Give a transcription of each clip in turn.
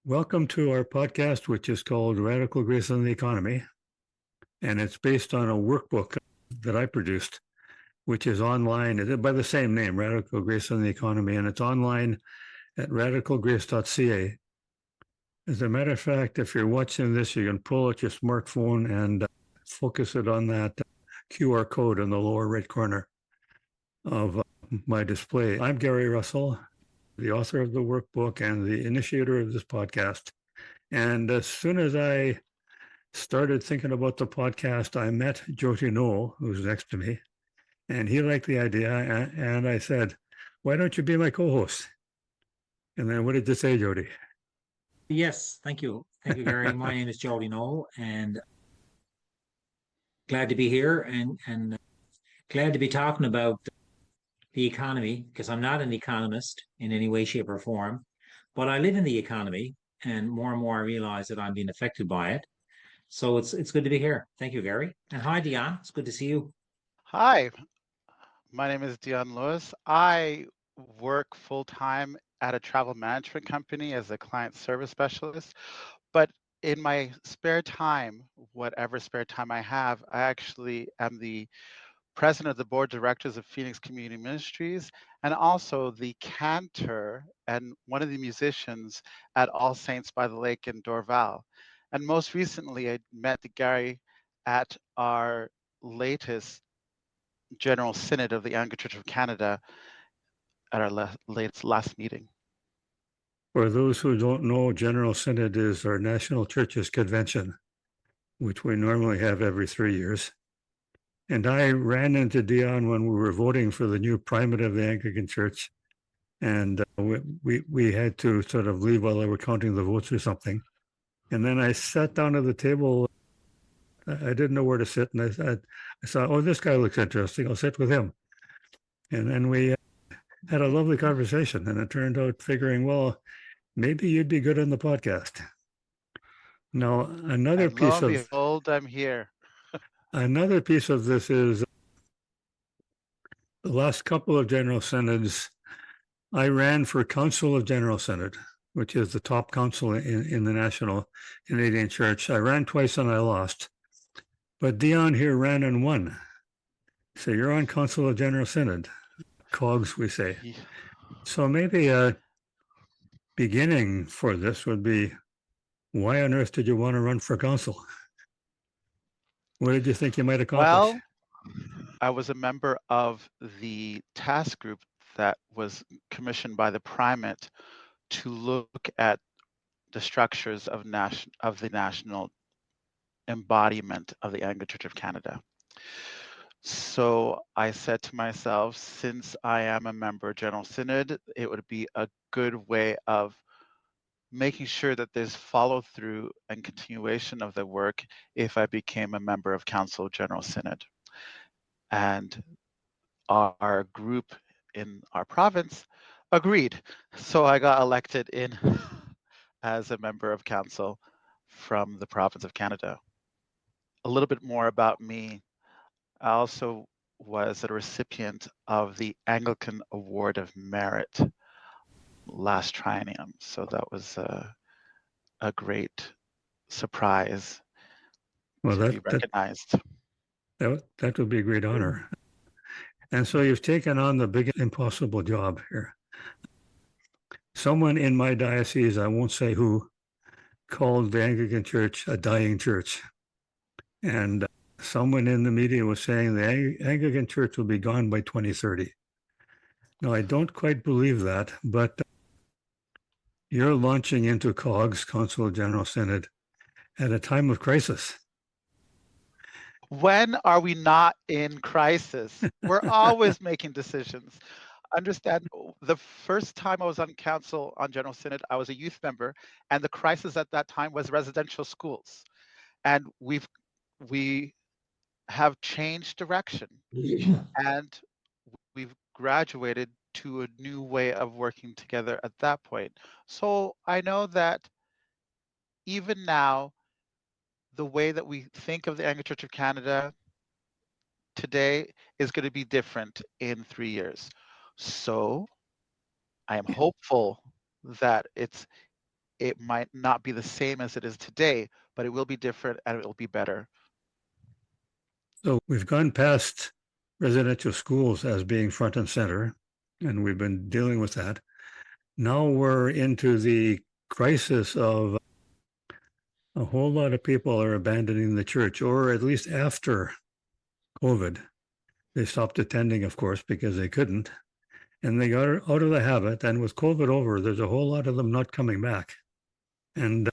Welcome to our podcast, which is called Radical Grace in the Economy. And it's based on a workbook that I produced, which is online by the same name, Radical Grace in the Economy. And it's online at radicalgrace.ca. As a matter of fact, if you're watching this, you can pull out your smartphone and focus it on that QR code in the lower right corner of my display. I'm Gary Russell, the author of the workbook and the initiator of this podcast. And as soon as I started thinking about the podcast, I met Jody Knoll, who's next to me, and he liked the idea. And I said, why don't you be my co-host? And then what did you say, Jody? Yes, thank you. Thank you, Gary. My name is Jody Knoll, and glad to be here and glad to be talking about the economy because I'm not an economist in any way, shape, or form, but I live in the economy, and more I realize that I'm being affected by it. So it's good to be here. Thank you, Gary. And hi, Dion. It's good to see you. Hi, my name is Dion Lewis. I work full-time at a travel management company as a client service specialist, but in my spare time, whatever spare time I have, I actually am the president of the board of directors of Phoenix Community Ministries and also the cantor and one of the musicians at All Saints by the Lake in Dorval. And most recently, I met Gary at our latest General Synod of the Anglican Church of Canada at our last meeting. For those who don't know, General Synod is our National Churches Convention, which we normally have every 3 years. And I ran into Dion when we were voting for the new primate of the Anglican Church. And we had to sort of leave while they were counting the votes or something. And then I sat down at the table. I didn't know where to sit. And I thought, oh, this guy looks interesting. I'll sit with him. And then we had a lovely conversation. And it turned out figuring, well, maybe you'd be good on the podcast. Now, another And lo piece and of behold, I'm here. another piece of this is the last couple of General Synods, I ran for Council of General Synod, which is the top council in the National Canadian Church. I ran twice and I lost. But Dion here ran and won. So you're on Council of General Synod, COGS, we say. Yeah. So maybe a beginning for this would be, why on earth did you want to run for council? What did you think you might accomplish? Well, I was a member of the task group that was commissioned by the primate to look at the structures of the national embodiment of the Anglican Church of Canada. So I said to myself, since I am a member of General Synod, it would be a good way of making sure that there's follow through and continuation of the work if I became a member of Council of General Synod. And our group in our province agreed. So I got elected in as a member of council from the province of Canada. A little bit more about me. I also was a recipient of the Anglican Award of Merit last triennium. So that was a great surprise Well, to be recognized. that would be a great honor. And so you've taken on the big impossible job here. Someone in my diocese, I won't say who, called the Anglican Church a dying church. And someone in the media was saying the Anglican Church will be gone by 2030. Now, I don't quite believe that, but you're launching into COGS, Council of General Synod, at a time of crisis. When are we not in crisis? We're always making decisions. Understand, the first time I was on council on General Synod, I was a youth member, and the crisis at that time was residential schools. And we have changed direction, and we've graduated to a new way of working together at that point. So I know that even now, the way that we think of the Anglican Church of Canada today is going to be different in 3 years. So I am hopeful that it's it might not be the same as it is today, but it will be different and it will be better. So we've gone past residential schools as being front and center, and we've been dealing with that. Now we're into the crisis of a whole lot of people are abandoning the church, or at least after COVID. They stopped attending, of course, because they couldn't, and they got out of the habit. And with COVID over, there's a whole lot of them not coming back. And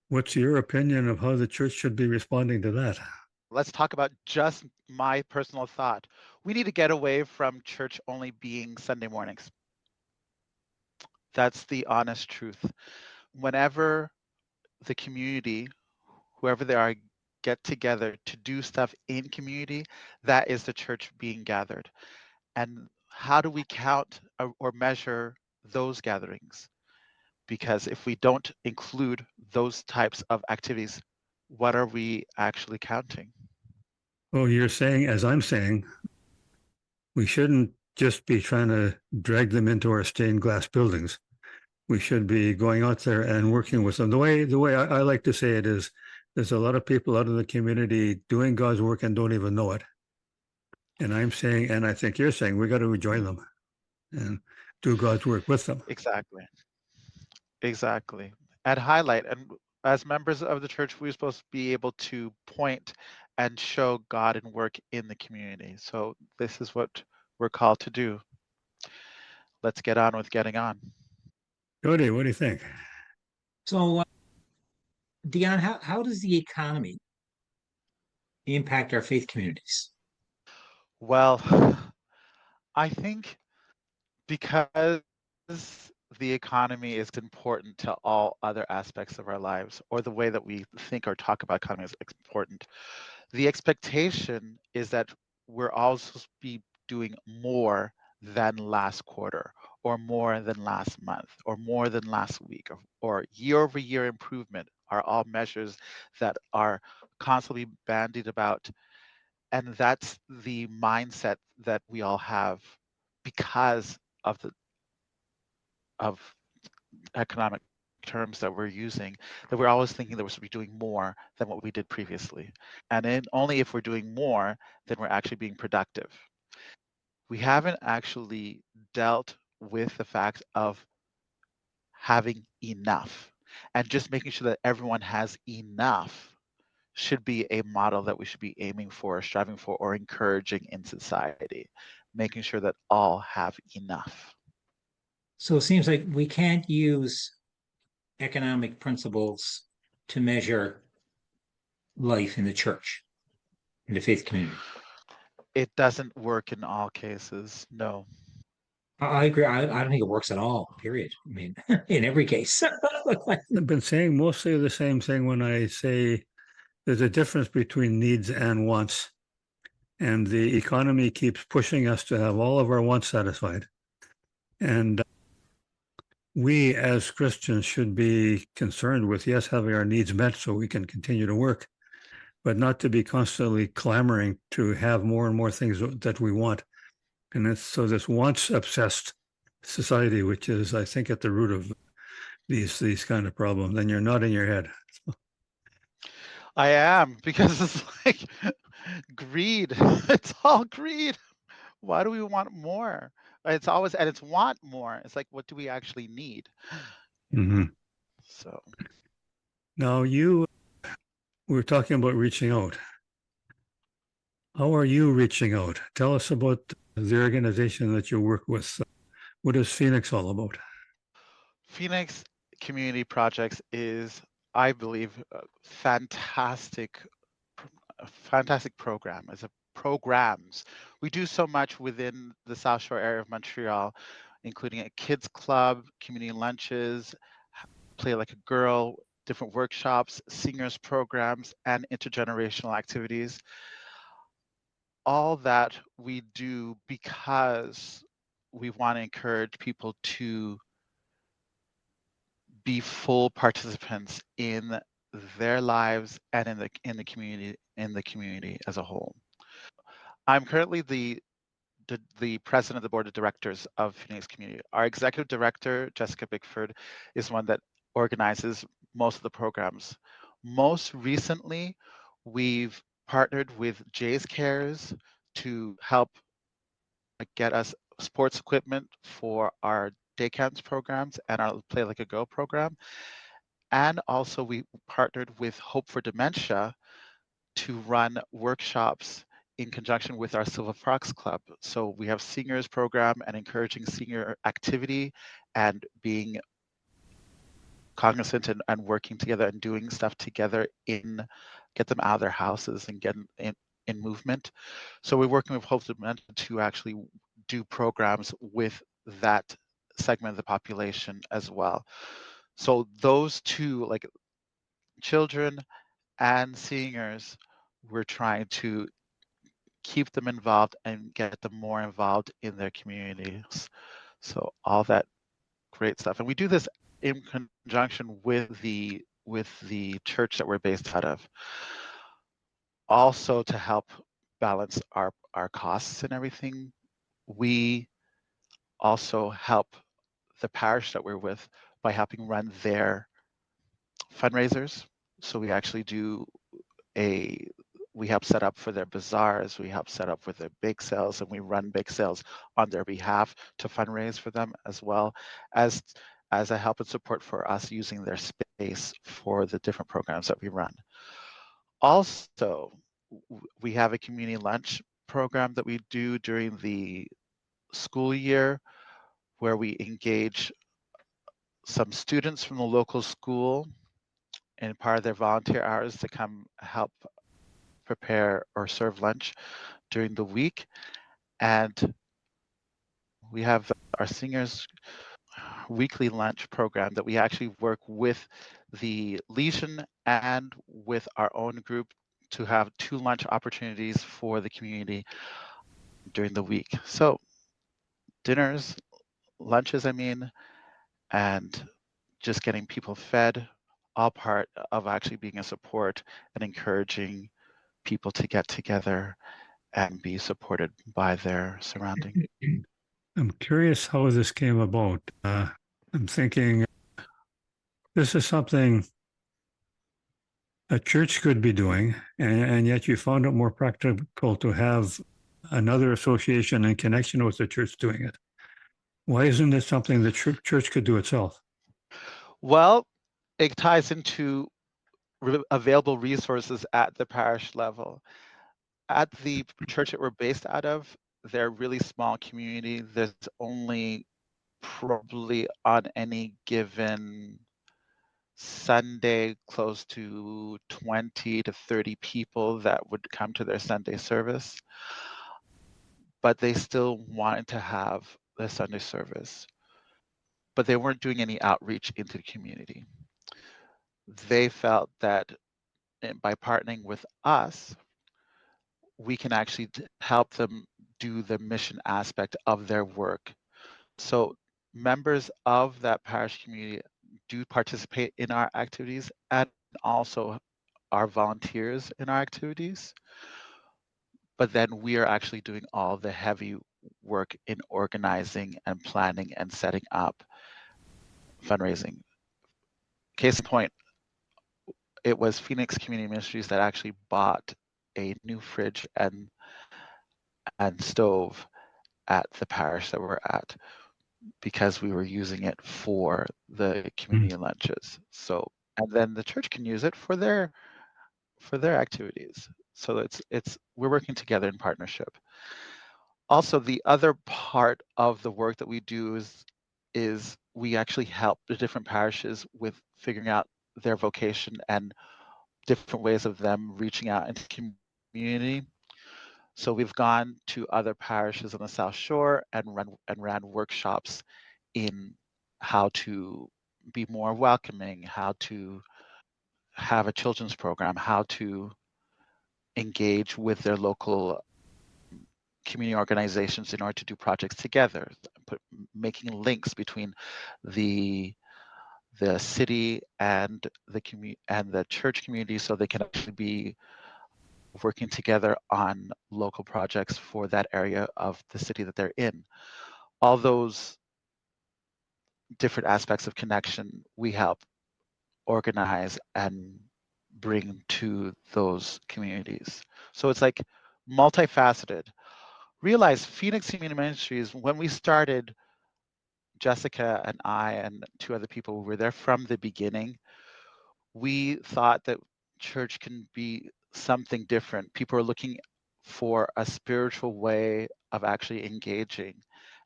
what's your opinion of how the church should be responding to that? Let's talk about just my personal thought. We need to get away from church only being Sunday mornings. That's the honest truth. Whenever the community, whoever they are, get together to do stuff in community, that is the church being gathered. And how do we count or measure those gatherings? Because if we don't include those types of activities, what are we actually counting? Oh, you're saying, as I'm saying, we shouldn't just be trying to drag them into our stained glass buildings. We should be going out there and working with them. The way I like to say it is, there's a lot of people out in the community doing God's work and don't even know it. And I'm saying, and I think you're saying, we got to join them and do God's work with them. Exactly. Exactly. And highlight. And as members of the church, we're supposed to be able to point and show God and work in the community. So this is what we're called to do. Let's get on with getting on. Jody, what do you think? So, Dion, how does the economy impact our faith communities? Well, I think because the economy is important to all other aspects of our lives, or the way that we think or talk about economy is important, the expectation is that we're also be doing more than last quarter, or more than last month, or more than last week, or year over year improvement are all measures that are constantly bandied about. And that's the mindset that we all have because of the of economic terms that we're using, that we're always thinking that we're supposed to be doing more than what we did previously. And only if we're doing more, then we're actually being productive. We haven't actually dealt with the fact of having enough, and just making sure that everyone has enough should be a model that we should be aiming for, striving for, or encouraging in society, making sure that all have enough. So it seems like we can't use economic principles to measure life in the church, in the faith community. It doesn't work in all cases, no. I agree. I don't think it works at all, period. I mean, in every case. I've been saying mostly the same thing when I say there's a difference between needs and wants. And the economy keeps pushing us to have all of our wants satisfied. And we as Christians should be concerned with, yes, having our needs met so we can continue to work, but not to be constantly clamoring to have more and more things that we want. And it's so this wants obsessed society, which is, I think, at the root of these kind of problems. And you're nodding your head. I am, because it's like greed. It's all greed. Why do we want more? It's always, and it's want more. It's like, what do we actually need? Mm-hmm. So Now, we were talking about reaching out. How are you reaching out? Tell us about the organization that you work with. What is Phoenix all about? Phoenix Community Projects is, I believe, a fantastic program. As a programs, we do so much within the South Shore area of Montreal, including a kids club, community lunches, play like a girl, different workshops, singers programs, and intergenerational activities. All that we do because we want to encourage people to be full participants in their lives and in the community as a whole. I'm currently the the president of the board of directors of Phoenix Community. Our executive director, Jessica Bickford, is one that organizes most of the programs. Most recently, we've partnered with Jay's Cares to help get us sports equipment for our day camps programs and our Play Like a Go program. And also we partnered with Hope for Dementia to run workshops in conjunction with our Silver Fox Club. So we have seniors program and encouraging senior activity and being cognizant and working together and doing stuff together get them out of their houses and get in movement. So we're working with Hope Dementia to actually do programs with that segment of the population as well. So those two, like children and seniors, we're trying to keep them involved and get them more involved in their communities. So all that great stuff. And we do this in conjunction with the church that we're based out of. Also to help balance our costs and everything, we also help the parish that we're with by helping run their fundraisers. So we actually do we help set up for their bazaars, we help set up for their bake sales, and we run bake sales on their behalf to fundraise for them, as well as a help and support for us using their space for the different programs that we run. Also, we have a community lunch program that we do during the school year where we engage some students from the local school and part of their volunteer hours to come help prepare or serve lunch during the week. And we have our seniors weekly lunch program that we actually work with the Legion and with our own group to have 2 lunch opportunities for the community during the week. So dinners, lunches, and just getting people fed, all part of actually being a support and encouraging people to get together and be supported by their surrounding. I'm curious how this came about. I'm thinking this is something a church could be doing, and yet you found it more practical to have another association in connection with the church doing it. Why isn't it something the church could do itself? Well, it ties into available resources at the parish level. At the church that we're based out of, they're a really small community. There's only probably on any given Sunday close to 20 to 30 people that would come to their Sunday service, but they still wanted to have their Sunday service, but they weren't doing any outreach into the community. They felt that by partnering with us, we can actually help them do the mission aspect of their work. So members of that parish community do participate in our activities and also are volunteers in our activities. But then we are actually doing all the heavy work in organizing and planning and setting up fundraising. Case in point, it was Phoenix Community Ministries that actually bought a new fridge and stove at the parish that we're at because we were using it for the community lunches. So, and then the church can use it for their activities. So it's we're working together in partnership. Also, the other part of the work that we do is we actually help the different parishes with figuring out their vocation and different ways of them reaching out into the community. So we've gone to other parishes on the South Shore and ran workshops in how to be more welcoming, how to have a children's program, how to engage with their local community organizations in order to do projects together, making links between the city and the church community so they can actually be working together on local projects for that area of the city that they're in. All those different aspects of connection we help organize and bring to those communities. So it's like multifaceted. Realize Phoenix Community Ministries, when we started, Jessica and I and two other people were there from the beginning. We thought that church can be something different. People are looking for a spiritual way of actually engaging,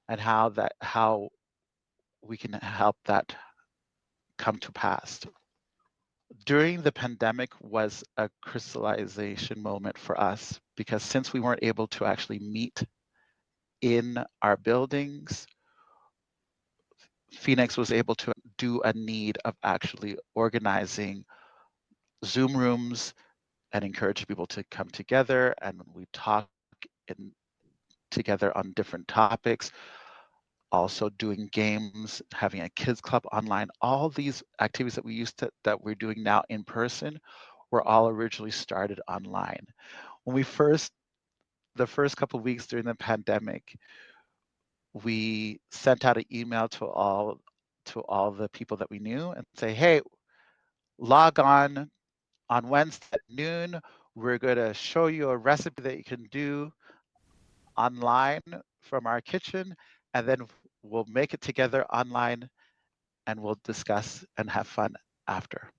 and how we can help that come to pass. During the pandemic was a crystallization moment for us, because since we weren't able to actually meet in our buildings, Phoenix was able to do a need of actually organizing Zoom rooms and encourage people to come together, and we talk in, together on different topics, also doing games, having a kids club online. All these activities that we used to, that we're doing now in person, were all originally started online. When the first couple of weeks during the pandemic, we sent out an email to all the people that we knew and say, hey, log on Wednesday at noon. We're going to show you a recipe that you can do online from our kitchen, and then we'll make it together online and we'll discuss and have fun after.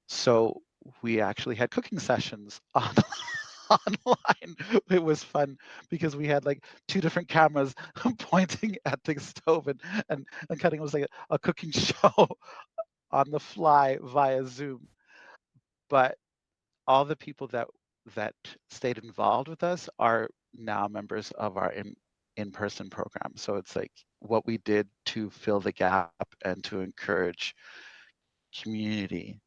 So we actually had cooking sessions online. It was fun because we had like two different cameras pointing at the stove and cutting. It was like a cooking show on the fly via Zoom. But all the people that stayed involved with us are now members of our in-person program. So it's like what we did to fill the gap and to encourage community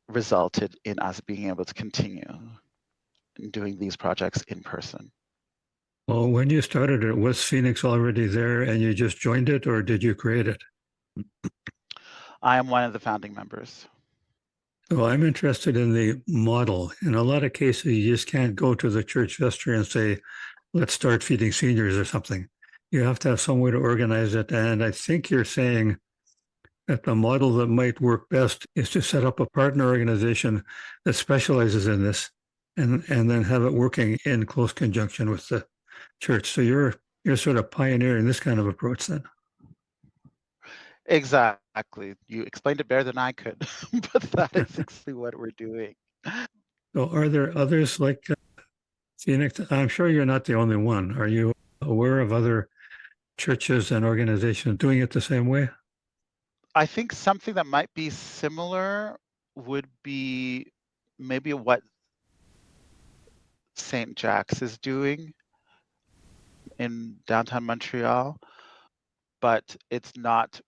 resulted in us being able to continue doing these projects in person. Well, when you started it, was Phoenix already there and you just joined it, or did you create it? I am one of the founding members. Well, I'm interested in the model. In a lot of cases, you just can't go to the church vestry and say, let's start feeding seniors or something. You have to have some way to organize it. And I think you're saying that the model that might work best is to set up a partner organization that specializes in this, and then have it working in close conjunction with the church. So you're sort of pioneering this kind of approach then. Exactly. You explained it better than I could, but that is exactly what we're doing. So are there others like Phoenix? I'm sure you're not the only one. Are you aware of other churches and organizations doing it the same way? I think something that might be similar would be maybe what St. Jack's is doing in downtown Montreal, but it's not,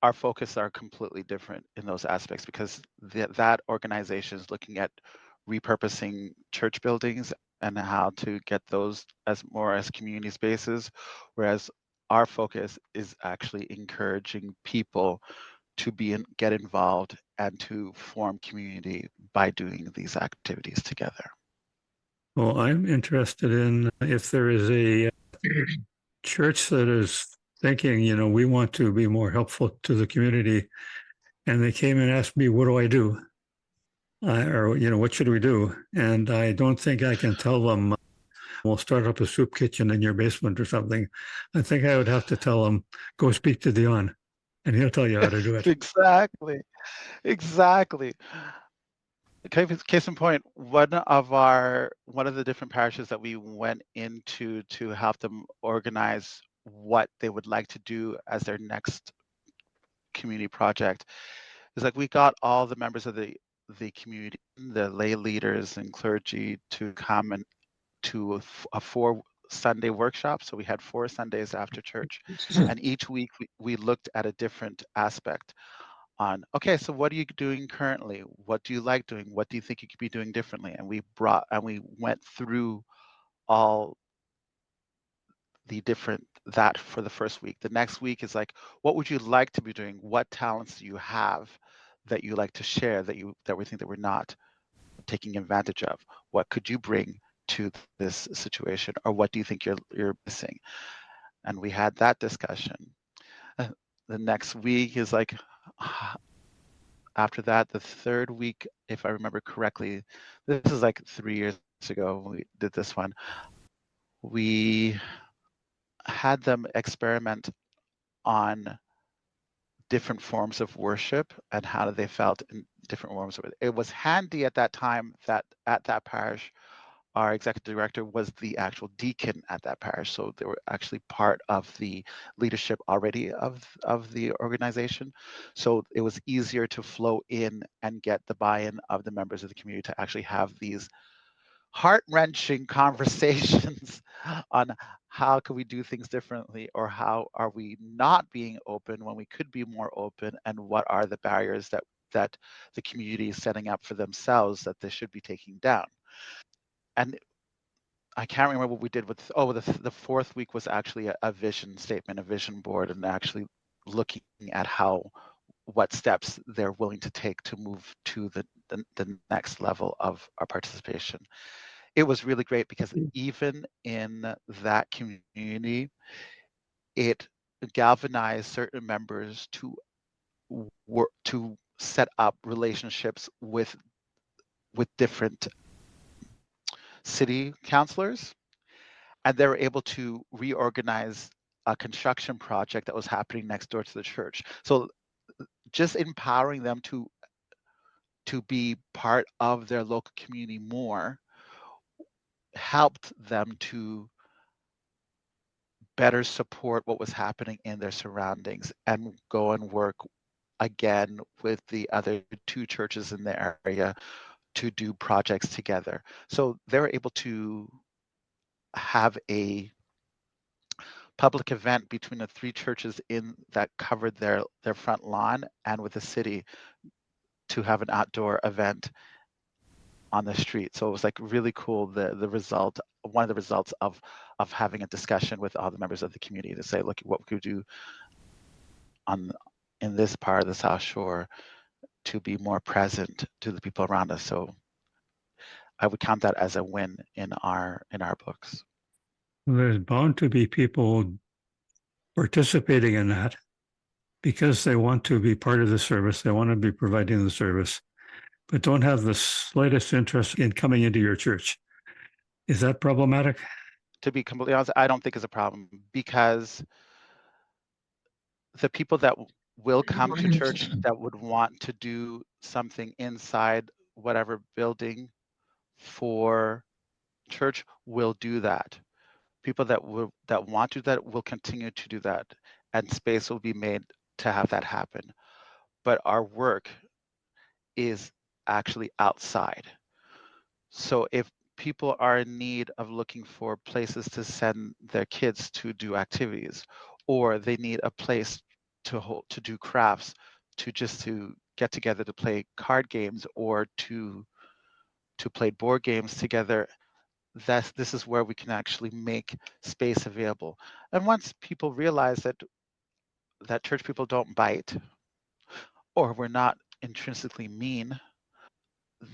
our focus are completely different in those aspects, because that organization is looking at repurposing church buildings and how to get those as more as community spaces, whereas our focus is actually encouraging people to get involved and to form community by doing these activities together. Well, I'm interested in if there is a church that is thinking, we want to be more helpful to the community, and they came and asked me, what do I do? Or, what should we do? And I don't think I can tell them, we'll start up a soup kitchen in your basement or something. I think I would have to tell them, go speak to Dion, and he'll tell you how to do it. Exactly. Case in point, one of the different parishes that we went into to help them organize what they would like to do as their next community project is like we got all the members of the community, the lay leaders and clergy, to come and to a 4 Sunday workshop. So we had 4 Sundays after church, and each week we looked at a different aspect on, okay, so what are you doing currently? What do you like doing? What do you think you could be doing differently? And we went through all the different that for the first week. The next week is like, what would you like to be doing? What talents do you have that you like to share that we think that we're not taking advantage of? What could you bring to this situation, or what do you think you're missing? And we had that discussion. The next week is like, after that, the third week, if I remember correctly, this is like 3 years ago when we did this one, we had them experiment on different forms of worship and how they felt in different forms of it. It was handy at that time that at that parish, our executive director was the actual deacon at that parish. So they were actually part of the leadership already of the organization. So it was easier to flow in and get the buy-in of the members of the community to actually have these heart-wrenching conversations on how can we do things differently, or how are we not being open when we could be more open, and what are the barriers that the community is setting up for themselves that they should be taking down. And I can't remember what we did with, the fourth week was actually a vision statement, a vision board, and actually looking at what steps they're willing to take to move to the next level of our participation. It was really great because even in that community, it galvanized certain members to work, to set up relationships with different city councilors, and they were able to reorganize a construction project that was happening next door to the church. So just empowering them to be part of their local community more helped them to better support what was happening in their surroundings and go and work again with the other two churches in the area to do projects together. So they were able to have a public event between the three churches in that covered their front lawn, and with the city to have an outdoor event on the street. So it was like really cool. The result, one of the results of having a discussion with all the members of the community to say, look, what we could do in this part of the South Shore to be more present to the people around us. So I would count that as a win in our books. There's bound to be people participating in that because they want to be part of the service. They want to be providing the service, but don't have the slightest interest in coming into your church. Is that problematic? To be completely honest, I don't think it's a problem, because the people that will come to church that would want to do something inside whatever building for church will do that. People that want to do that will continue to do that, and space will be made to have that happen. But our work is actually outside. So if people are in need of looking for places to send their kids to do activities, or they need a place to do crafts, to get together to play card games, or to play board games together, this is where we can actually make space available. And once people realize that church people don't bite, or we're not intrinsically mean,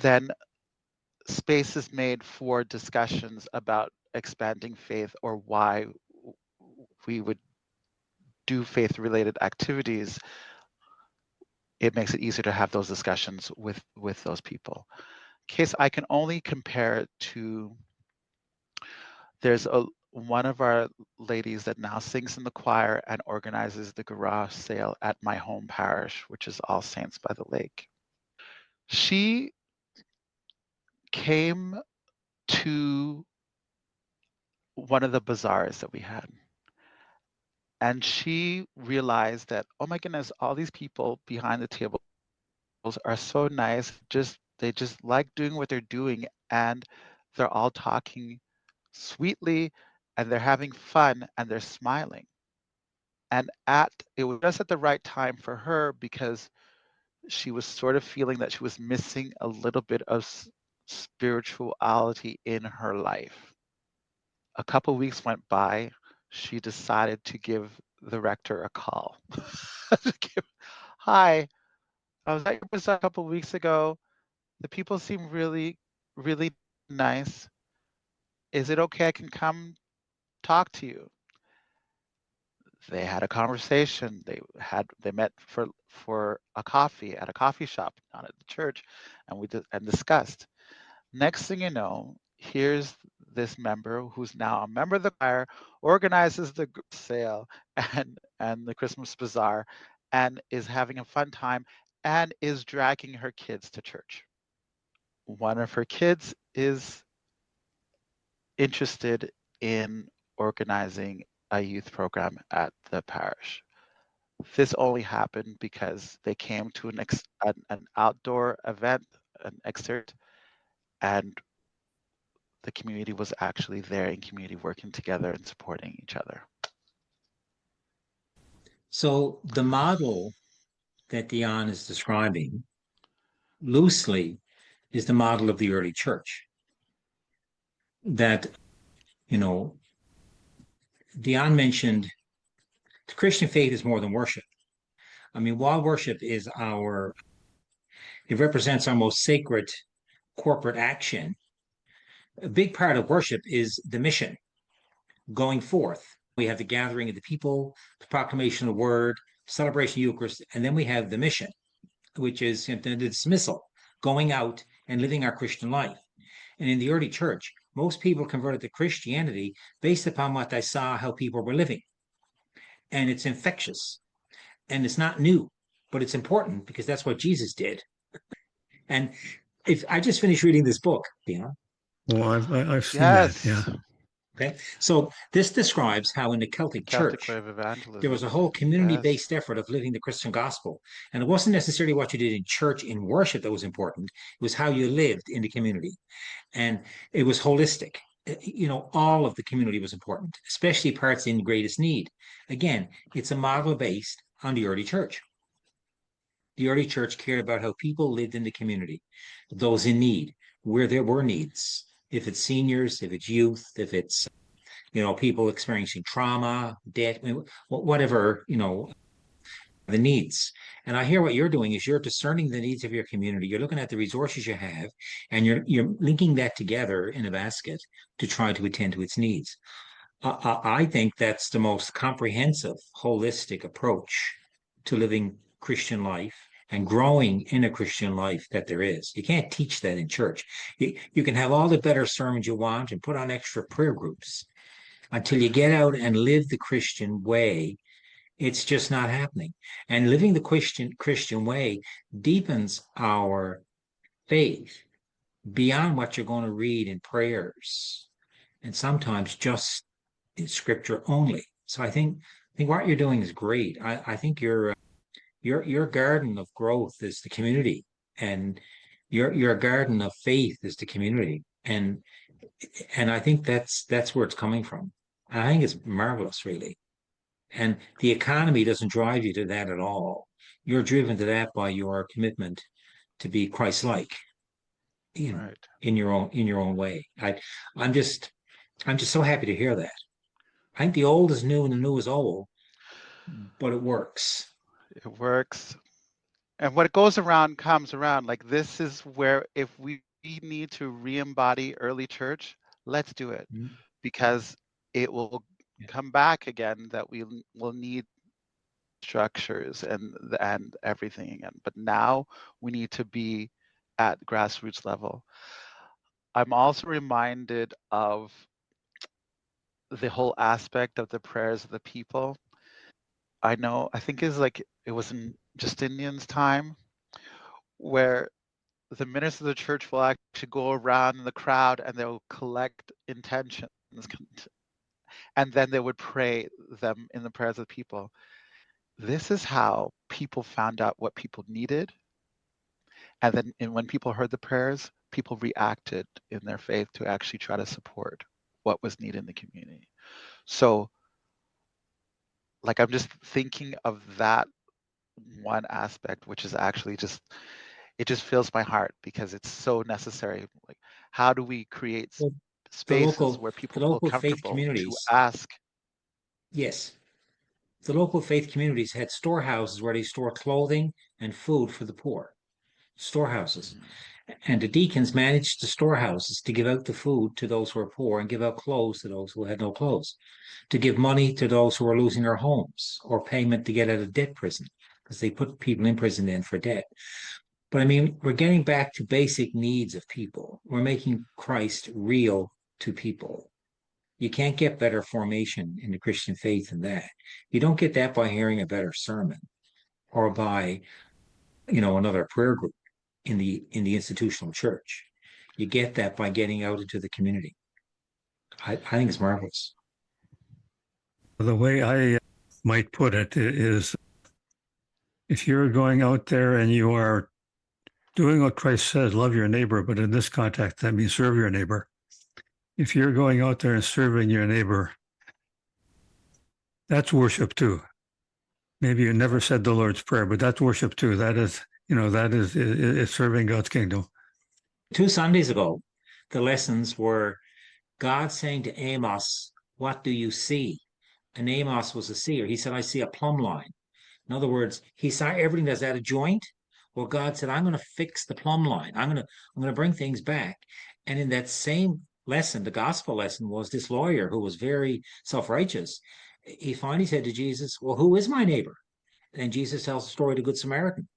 then space is made for discussions about expanding faith, or why we would do faith related activities. It makes it easier to have those discussions with those people. Case I can only compare it to, there's one of our ladies that now sings in the choir and organizes the garage sale at my home parish, which is All Saints by the Lake. She came to one of the bazaars that we had, and she realized that, oh my goodness, all these people behind the tables are so nice. They just like doing what they're doing, and they're all talking sweetly, and they're having fun, and they're smiling. And it was just at the right time for her, because she was sort of feeling that she was missing a little bit of spirituality in her life. A couple of weeks went by. She decided to give the rector a call. Hi, I was at your bazaar a couple of weeks ago. The people seem really really nice. Is it okay I can come talk to you? They had a conversation. They met for a coffee at a coffee shop, not at the church, and discussed. Next thing you know, here's this member who's now a member of the choir, organizes the sale and the Christmas bazaar, and is having a fun time, and is dragging her kids to church. One of her kids is interested in organizing a youth program at the parish. This only happened because they came to an outdoor event, an excerpt, and the community was actually there in community working together and supporting each other. So the model that Dion is describing loosely is the model of the early church. That, Dion mentioned the Christian faith is more than worship. I mean, while worship is it represents our most sacred corporate action, a big part of worship is the mission going forth. We have the gathering of the people, the proclamation of the word, celebration of Eucharist, and then we have the mission, which is the dismissal, going out and living our Christian life. And in the early church, most people converted to Christianity based upon what they saw how people were living. And it's infectious and it's not new, but it's important because that's what Jesus did. And if I just finished reading this book, Well, I've seen that. Yeah. Yes. Okay. So this describes how in the Celtic Catholic Church, way of evangelism. there was a whole community-based effort of living the Christian gospel. And it wasn't necessarily what you did in church in worship that was important. It was how you lived in the community. And it was holistic. All of the community was important, especially parts in greatest need. Again, it's a model based on the early church. The early church cared about how people lived in the community, those in need, where there were needs. If it's seniors, if it's youth, if it's people experiencing trauma, debt, whatever, the needs. And I hear what you're doing is you're discerning the needs of your community. You're looking at the resources you have, and you're linking that together in a basket to try to attend to its needs. I think that's the most comprehensive, holistic approach to living Christian life and growing in a Christian life that there is. You can't teach that in church. You can have all the better sermons you want and put on extra prayer groups. Until you get out and live the Christian way, it's just not happening. And living the Christian way deepens our faith beyond what you're going to read in prayers, and sometimes just in scripture only. So I think what you're doing is great. I think your garden of growth is the community, and your garden of faith is the community, and I think that's where it's coming from. And I think it's marvelous, really. And the economy doesn't drive you to that at all. You're driven to that by your commitment to be Christ-like, Right. in your own way. I'm just so happy to hear that. I think the old is new and the new is old, but it works. It works. And what goes around comes around. Like, this is where, if we need to re-embody early church, let's do it, because it will come back again that we will need structures and everything again. But now we need to be at grassroots level. I'm also reminded of the whole aspect of the prayers of the people. I think it was in Justinian's time, where the ministers of the church will actually go around in the crowd and they'll collect intentions, and then they would pray them in the prayers of the people. This is how people found out what people needed. And then when people heard the prayers, people reacted in their faith to actually try to support what was needed in the community. So, like, I'm just thinking of that one aspect, which is actually it just fills my heart because it's so necessary. Like, how do we create Well, spaces where people the feel local faith comfortable to communities, ask? yes, the local faith communities had storehouses where they store clothing and food for the poor. Storehouses. Mhm. And the deacons managed the storehouses to give out the food to those who were poor and give out clothes to those who had no clothes, to give money to those who were losing their homes or payment to get out of debt prison because they put people in prison then for debt. But I mean, we're getting back to basic needs of people. We're making Christ real to people. You can't get better formation in the Christian faith than that. You don't get that by hearing a better sermon or by, another prayer group in the institutional church. You get that by getting out into the community. I think it's marvelous. The way I might put it is, if you're going out there and you are doing what Christ says, love your neighbor, but in this context, that means serve your neighbor. If you're going out there and serving your neighbor, that's worship too. Maybe you never said the Lord's Prayer, but that's worship too. That is, it's serving God's kingdom. 2 Sundays ago, the lessons were God saying to Amos, "What do you see?" And Amos was a seer. He said, "I see a plumb line." In other words, he saw everything that's out of joint. Well, God said, "I'm going to fix the plumb line. I'm going to bring things back." And in that same lesson, the gospel lesson, was this lawyer who was very self-righteous. He finally said to Jesus, "Well, who is my neighbor?" And Jesus tells the story of the Good Samaritan.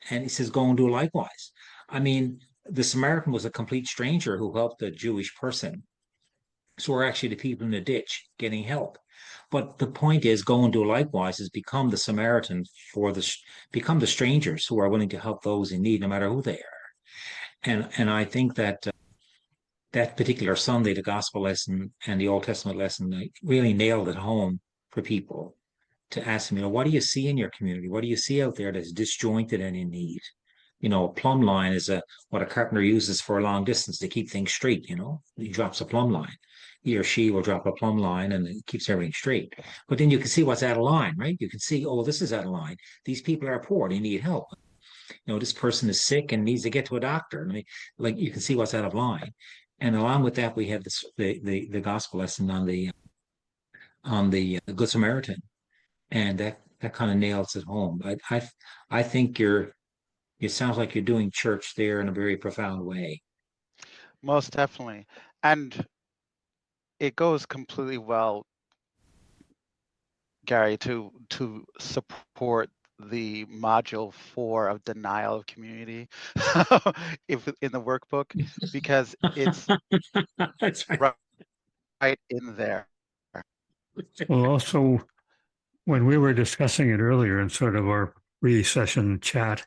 And he says, "Go and do likewise." I mean, the Samaritan was a complete stranger who helped a Jewish person. So we're actually the people in the ditch getting help. But the point is, go and do likewise is become the Samaritan become the strangers who are willing to help those in need, no matter who they are. And I think that that particular Sunday, the gospel lesson and the Old Testament lesson, really nailed it home for people to ask them, what do you see in your community? What do you see out there that's disjointed and in need? A plumb line is what a carpenter uses for a long distance to keep things straight. He drops a plumb line. He or she will drop a plumb line and it keeps everything straight. But then you can see what's out of line, right? You can see, oh, this is out of line. These people are poor. They need help. This person is sick and needs to get to a doctor. I mean, like, you can see what's out of line. And along with that, we have the gospel lesson on the Good Samaritan, and that kind of nails it home. I think it sounds like you're doing church there in a very profound way. Most definitely. And it goes completely well, Gary, to support the module 4 of denial of community if in the workbook, because it's That's right. right in there. Well, also, when we were discussing it earlier in sort of our pre-session chat,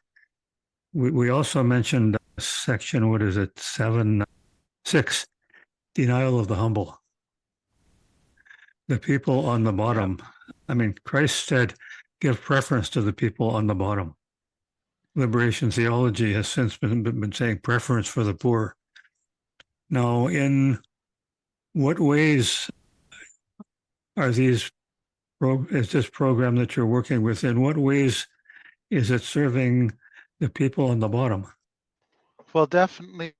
we also mentioned section, what is it, 7.6, denial of the humble. The people on the bottom. Yeah. I mean, Christ said, give preference to the people on the bottom. Liberation theology has since been saying preference for the poor. Now, in what ways is this program that you're working with, in what ways is it serving the people on the bottom? Well, definitely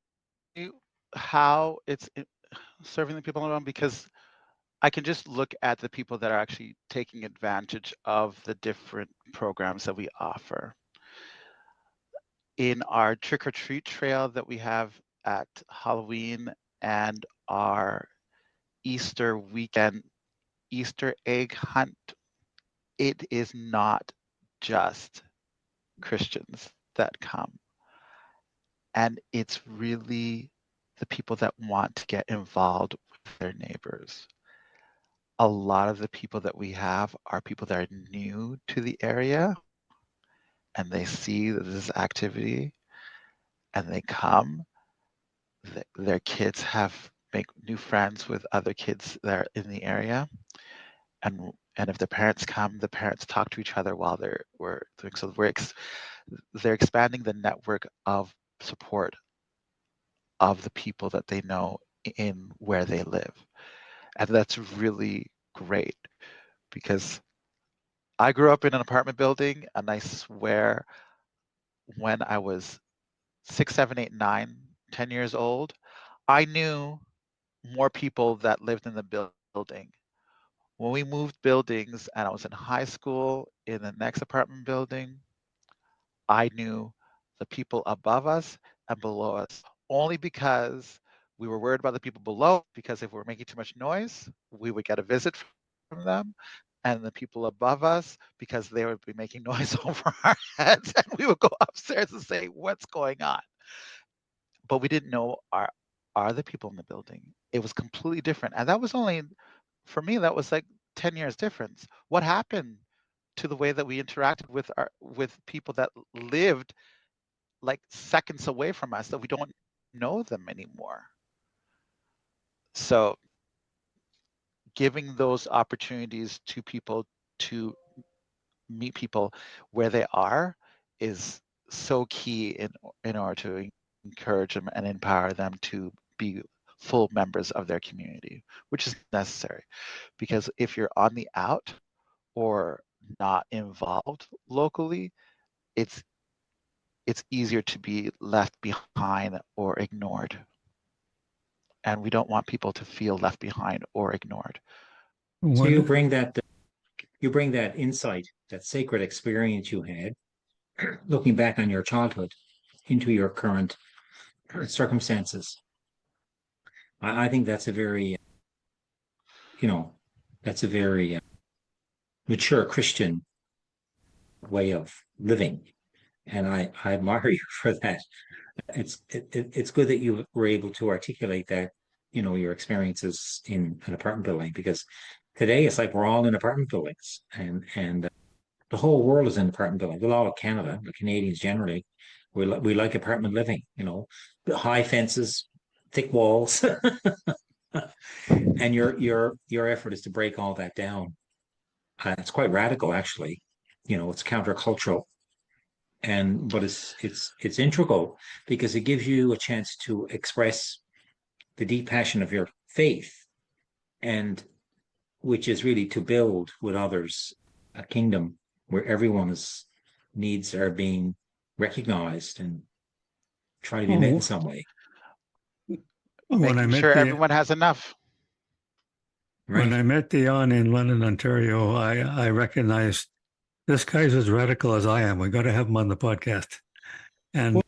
how it's serving the people on the bottom, because I can just look at the people that are actually taking advantage of the different programs that we offer. In our trick-or-treat trail that we have at Halloween and our Easter weekend Easter egg hunt, it is not just Christians that come. And it's really the people that want to get involved with their neighbors. A lot of the people that we have are people that are new to the area, and they see this activity and they come. Their kids make new friends with other kids that are in the area, and if the parents come, the parents talk to each other while we're doing. So they're expanding the network of support of the people that they know in where they live, and that's really great, because I grew up in an apartment building, and I swear, when I was 6, 7, 8, 9, 10 years old, I knew more people that lived in the building. When we moved buildings and I was in high school in the next apartment building, I knew the people above us and below us, only because we were worried about the people below, because if we were making too much noise, we would get a visit from them, and the people above us, because they would be making noise over our heads, and we would go upstairs and say, what's going on? But we didn't know, are the people in the building? It was completely different. And that was only, for me, that was like 10 years difference. What happened to the way that we interacted with people that lived like seconds away from us, that we don't know them anymore? So giving those opportunities to people to meet people where they are is so key in order to encourage them and empower them to be full members of their community, which is necessary. Because if you're on the out or not involved locally, it's easier to be left behind or ignored. And we don't want people to feel left behind or ignored. So you One, bring that insight, that sacred experience you had, looking back on your childhood, into your current circumstances. I think that's a very, that's a very mature Christian way of living, and I admire you for that. It's good that you were able to articulate that, your experiences in an apartment building, because today it's like we're all in apartment buildings, and the whole world is in apartment buildings. Well, all of Canada, the Canadians generally, we like apartment living. The high fences, thick walls, and your effort is to break all that down. It's quite radical, actually. It's countercultural, but it's integral, because it gives you a chance to express the deep passion of your faith, and which is really to build with others a kingdom where everyone's needs are being recognized and try to be met in oh, some way. when I Making met sure the everyone has enough. when Right. I met Dion in London, Ontario, I recognized this guy's as radical as I am. We got to have him on the podcast. And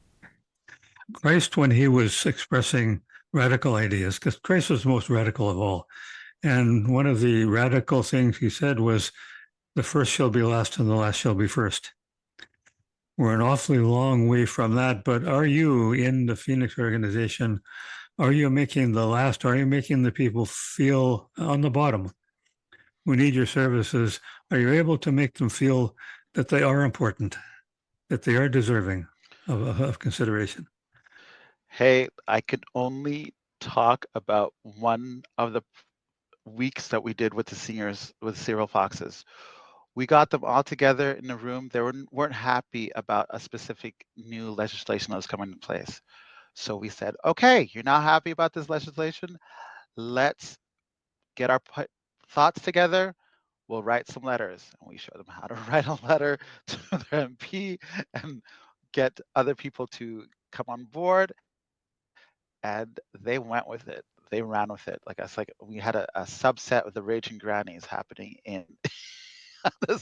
Christ, when he was expressing radical ideas, because Christ was the most radical of all. And one of the radical things he said was, the first shall be last and the last shall be first. We're an awfully long way from that, but are you in the Phoenix organization? Are you making the last? Are you making the people feel on the bottom who need your services? Are you able to make them feel that they are important, that they are deserving of consideration? Hey, I could only talk about one of the weeks that we did with the seniors, with Cereal Foxes. We got them all together in a room. They weren't happy about a specific new legislation that was coming into place. So we said, okay, you're not happy about this legislation? Let's get our thoughts together. We'll write some letters. And we showed them how to write a letter to their MP and get other people to come on board. And they went with it. They ran with it. Like it's like we had a subset of the Raging Grannies happening in the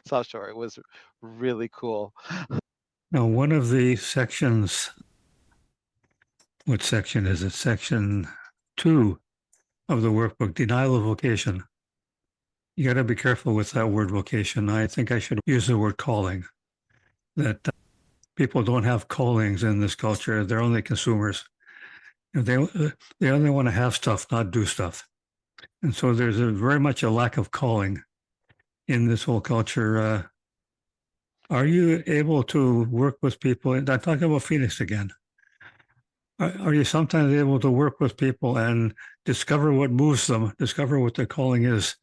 South Shore. It was really cool. Now, one of the sections, what section is it? Section 2 of the workbook, denial of vocation. You got to be careful with that word vocation. I think I should use the word calling. That people don't have callings in this culture. They're only consumers. They only want to have stuff, not do stuff. And so there's very much a lack of calling in this whole culture. Are you able to work with people? I'm talking about Phoenix again. Are you sometimes able to work with people and discover what moves them, discover what their calling is,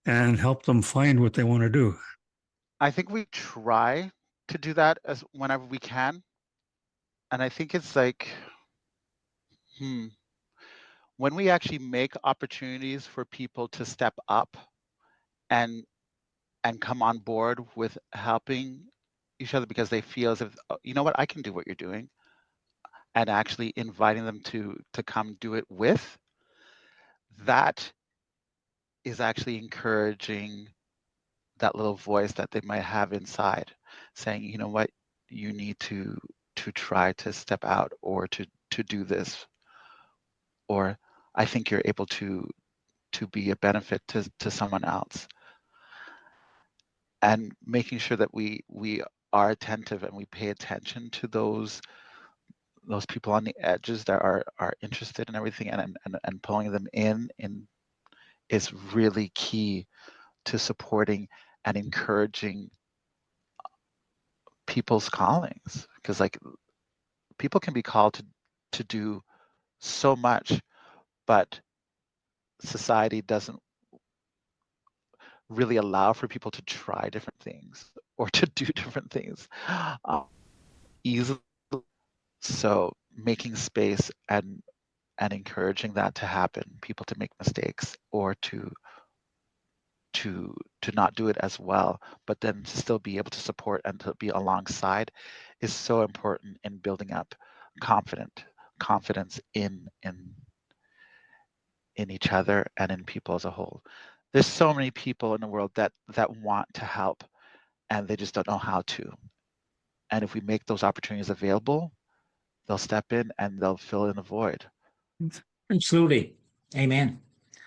and help them find what they want to do? I think we try to do that as whenever we can. And I think it's like, when we actually make opportunities for people to step up and come on board with helping each other, because they feel as if, oh, you know what, I can do what you're doing, and actually inviting them to come do it with, that is actually encouraging that little voice that they might have inside, saying, you know what, you need to try to step out or to do this, or I think you're able to be a benefit to someone else. And making sure that we are attentive and we pay attention to those people on the edges that are interested in everything, and pulling them in is really key to supporting and encouraging people's callings, because like people can be called to do so much, but society doesn't really allow for people to try different things or to do different things easily. So making space and encouraging that to happen, people to make mistakes or to not do it as well, but then to still be able to support and to be alongside, is so important in building up confidence in each other and in people as a whole. There's so many people in the world that want to help, and they just don't know how to. And if we make those opportunities available, they'll step in and they'll fill in a void. Absolutely. Amen.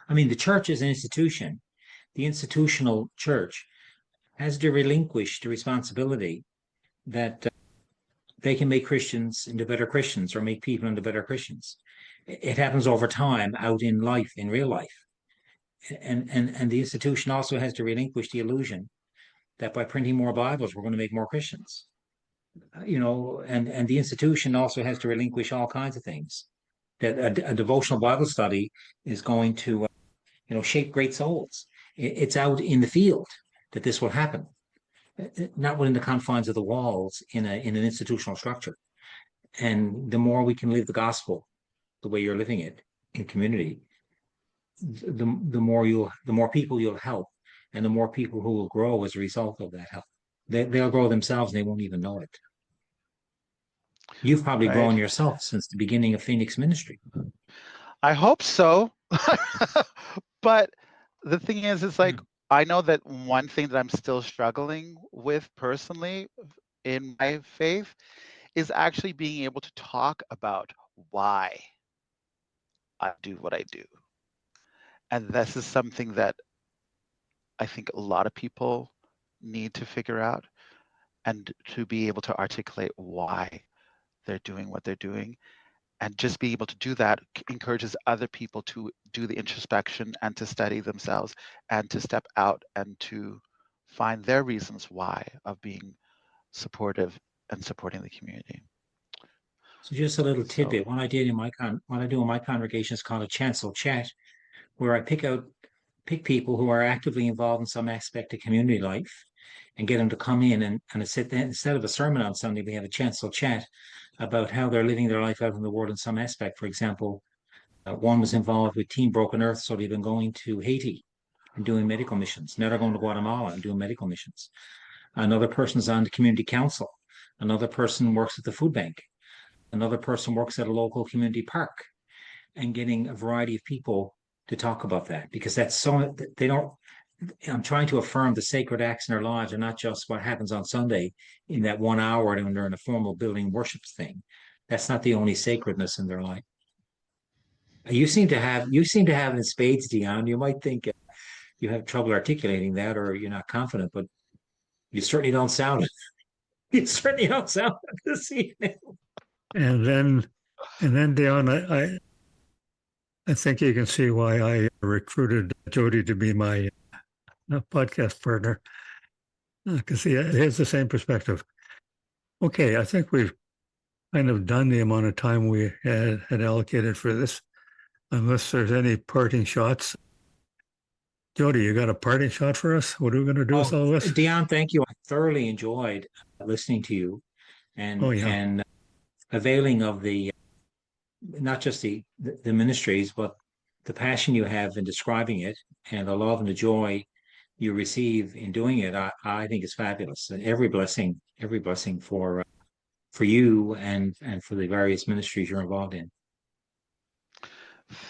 I mean, the church is an institution. The institutional church has to relinquish the responsibility that they can make Christians into better Christians or make people into better Christians. It happens over time out in life, in real life. And the institution also has to relinquish the illusion that by printing more Bibles, we're going to make more Christians. And the institution also has to relinquish all kinds of things. That a devotional Bible study is going to, shape great souls. It's out in the field that this will happen, not within the confines of the walls in an institutional structure. And the more we can live the gospel the way you're living it in community, the more people you'll help, and the more people who will grow as a result of that help. They'll grow themselves and they won't even know it. You've probably grown yourself since the beginning of Phoenix Ministry. I hope so. But the thing is, it's like, I know that one thing that I'm still struggling with personally in my faith is actually being able to talk about why I do what I do. And this is something that I think a lot of people need to figure out, and to be able to articulate why they're doing what they're doing. And just being able to do that encourages other people to do the introspection and to study themselves and to step out and to find their reasons why of being supportive and supporting the community. So just a little tidbit. What I do in my congregation is called a chancel chat, where I pick people who are actively involved in some aspect of community life and get them to come in, and instead of a sermon on Sunday, we have a chancel chat about how they're living their life out in the world in some aspect. For example, one was involved with Team Broken Earth, so they've been going to Haiti and doing medical missions. Now they're going to Guatemala and doing medical missions. Another person's on the community council. Another person works at the food bank. Another person works at a local community park, and getting a variety of people to talk about that, because that's so they don't. I'm trying to affirm the sacred acts in their lives are not just what happens on Sunday in that 1 hour when they're in a formal building worship thing. That's not the only sacredness in their life. You seem to have it in spades, Dion. You might think you have trouble articulating that, or you're not confident, but you certainly don't sound it. You certainly don't sound it this evening. And then Dion, I think you can see why I recruited Jody to be my podcast partner, because he has the same perspective. Okay, I think we've kind of done the amount of time we had allocated for this, unless there's any parting shots. Jody, you got a parting shot for us? What are we going to do with all this? Dion, thank you. I thoroughly enjoyed listening to you and availing of the not just the ministries, but the passion you have in describing it, and the love and the joy you receive in doing it. I think is fabulous. And every blessing for you and for the various ministries you're involved in.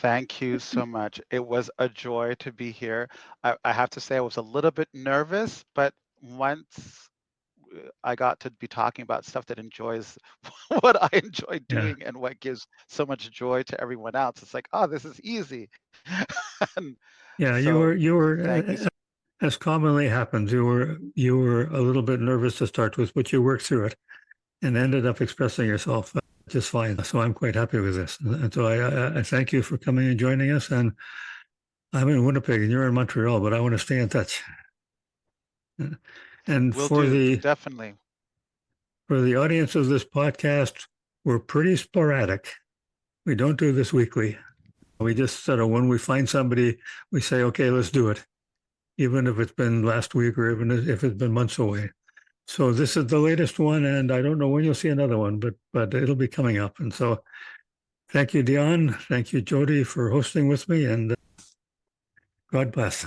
Thank you so much. It was a joy to be here. I have to say I was a little bit nervous, but once I got to be talking about stuff that enjoys what I enjoy Yeah. doing and what gives so much joy to everyone else. It's like, oh, this is easy. And Yeah, so you were thank you. as commonly happens, you were a little bit nervous to start with, but you worked through it and ended up expressing yourself just fine. So I'm quite happy with this. And so I thank you for coming and joining us. And I'm in Winnipeg and you're in Montreal, but I want to stay in touch. And Will do, definitely. for the audience of this podcast, we're pretty sporadic. We don't do this weekly. We just sort of, when we find somebody, we say, okay, let's do it, even if it's been last week or even if it's been months away. So this is the latest one, and I don't know when you'll see another one, but it'll be coming up. And so thank you, Dion. Thank you, Jody, for hosting with me, and God bless.